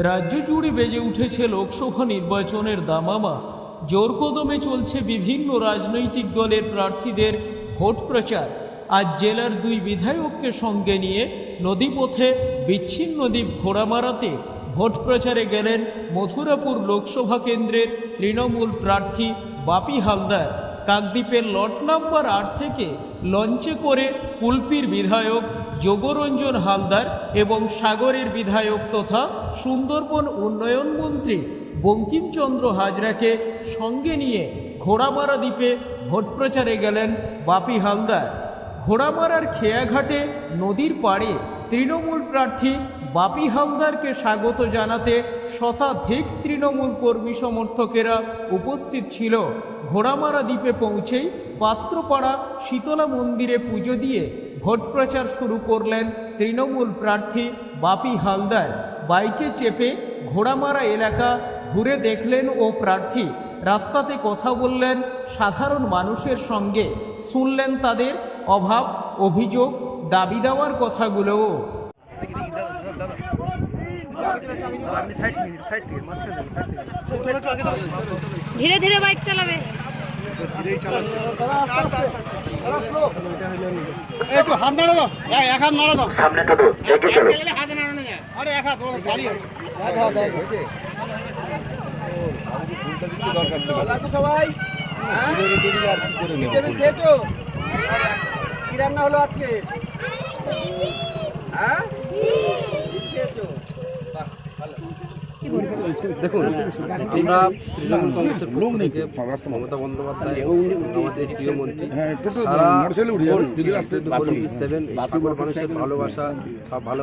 রাজ্য জুড়ে বেজে উঠেছে লোকসভা নির্বাচনের দামামা। জোরকদমে চলছে বিভিন্ন রাজনৈতিক দলের প্রার্থীদের ভোট প্রচার। আজ জেলার দুই বিধায়ককে সঙ্গে নিয়ে নদীপথে বিচ্ছিন্ন দ্বীপ ঘোড়ামারাতে ভোট প্রচারে গেলেন মথুরাপুর লোকসভা কেন্দ্রের তৃণমূল প্রার্থী বাপি হালদার। কাকদ্বীপের লট নাম্বার ৮ থেকে লঞ্চে করে কুলপির বিধায়ক যোগরঞ্জন হালদার এবং সাগরের বিধায়ক তথা সুন্দরবন উন্নয়ন মন্ত্রী বঙ্কিমচন্দ্র হাজরাকে সঙ্গে নিয়ে ঘোড়ামারা দ্বীপে ভোট প্রচারে গেলেন বাপি হালদার। ঘোড়ামারার খেয়াঘাটে নদীর পাড়ে তৃণমূল প্রার্থী বাপি হালদারকে স্বাগত জানাতে শতাধিক তৃণমূল কর্মী সমর্থকেরা উপস্থিত ছিল। ঘোড়ামারা দ্বীপে পৌঁছেই পাত্রপাড়া শীতলা মন্দিরে পুজো দিয়ে ভোট প্রচার শুরু করলেন তৃণমূল প্রার্থী বাপি হালদার। বাইকে চেপে ঘোড়ামারা এলাকা ঘুরে দেখলেন ও প্রার্থী রাস্তাতে কথা বললেন সাধারণ মানুষের সঙ্গে, শুনলেন তাদের অভাব, অভিযোগ, দাবি দেওয়ার কথাগুলোও। ধীরে ধীরে বাইক চালাবে। একটু হাত নাড়া দাও, এক হাত নাড়া দাও, সামনে থাকো, এগিয়ে চলো। হাত নাড়ানো যায়। আরে এক হাত গাড়ি আছে। সবাই খেয়েছো? কি রান্না হলো আজকে? হ্যাঁ খেয়েছো? দেখুন, আমরা তৃণমূল কংগ্রেসের পক্ষ থেকে মমতা বন্দ্যোপাধ্যায় আমাদের প্রিয় মন্ত্রী সারা মানুষের ভালোবাসা, ভালো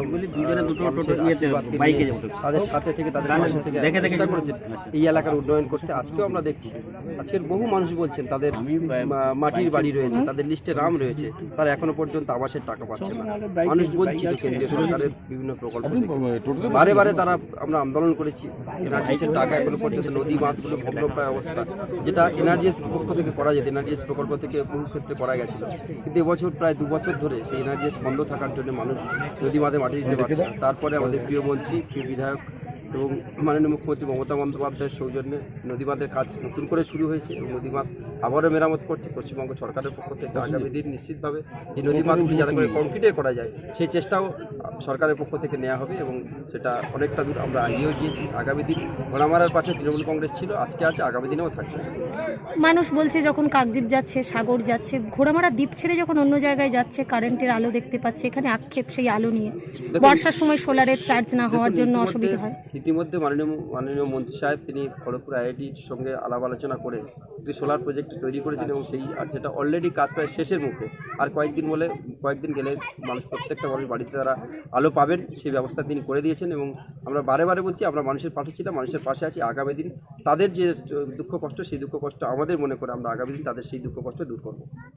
তাদের সাথে থেকে তাদের পাশে থেকে চেষ্টা করেছেন এই এলাকার উন্নয়ন করতে। আজকেও আমরা দেখছি, আজকের বহু মানুষ বলছেন তাদের মাটির বাড়ি রয়েছে, তাদের লিস্টে নাম রয়েছে, তারা এখনো পর্যন্ত আবাসের টাকা পাচ্ছে না। মানুষ বঞ্চিত কেন্দ্রীয় সরকারের বিভিন্ন প্রকল্প থেকে। বারে বারে তারা আমরা আন্দোলন করেছি। এনআরজিএসের টাকা এখনো পর্যন্ত নদী বাঁধগুলো ভগ্নপ্রায় অবস্থা, যেটা এনআরজিএস পক্ষ থেকে করা যেত, এনআরজিএস প্রকল্প থেকে বহু ক্ষেত্রে করা গেছিল, কিন্তু এবছর প্রায় 2 বছর ধরে সেই এনআরজিএস বন্ধ থাকার জন্য মানুষ নদী বাঁধে মাটি দিতে পারছে না। তারপরে আমাদের প্রিয় মন্ত্রী, প্রিয় বিধায়ক এবং মাননীয় মুখ্যমন্ত্রী মমতা বন্দ্যোপাধ্যায়ের সৌজন্যে নদী বাঁধের কাজ নতুন করে শুরু হয়েছে এবং নদী বাঁধ আবারও মেরামত করছে পশ্চিমবঙ্গ সরকারের পক্ষ থেকে। আগামী দিন নিশ্চিতভাবে এই নদী বাঁধগুলি যাতে করে কংক্রিটে করা যায় সেই চেষ্টাও সরকারের পক্ষ থেকে নেওয়া হবে এবং সেটা অনেকটা দূর আমরা এগিয়েও গিয়েছি। আগামী দিন ঘোড়ামারার পাশে তৃণমূল কংগ্রেস ছিল, আজকে আছে, আগামী দিনেও থাকবে। মানুষ বলছে যখন কাকদ্বীপ যাচ্ছে, সাগর যাচ্ছে, ঘোড়ামারা দ্বীপ ছেড়ে যখন অন্য জায়গায় যাচ্ছে কারেন্টের আলো দেখতে পাচ্ছে, এখানে আক্ষেপ সেই আলো নিয়ে বর্ষার সময় সোলারের চার্জ না হওয়ার জন্য অসুবিধা হয়। ইতিমধ্যে মাননীয় মন্ত্রী সাহেব তিনি খড়গপুর আইআইটির সঙ্গে আলাপ আলোচনা করে একটি সোলার প্রজেক্ট তৈরি করেছেন এবং সেই আর যেটা অলরেডি কাজ প্রায় শেষের মুখে। আর কয়েকদিন গেলে মানুষ প্রত্যেকটা মানুষ বাড়িতে তারা আলো পাবেন সেই ব্যবস্থা তিনি করে দিয়েছেন এবং আমরা বারে বারে বলছি আমরা মানুষের পাশে ছিলাম, মানুষের পাশে আছি। আগামী দিন তাদের যে দুঃখ কষ্ট, সেই দুঃখ কষ্ট আমাদের মনে করে আমরা আগামী দিন তাদের সেই দুঃখ কষ্ট দূর করব।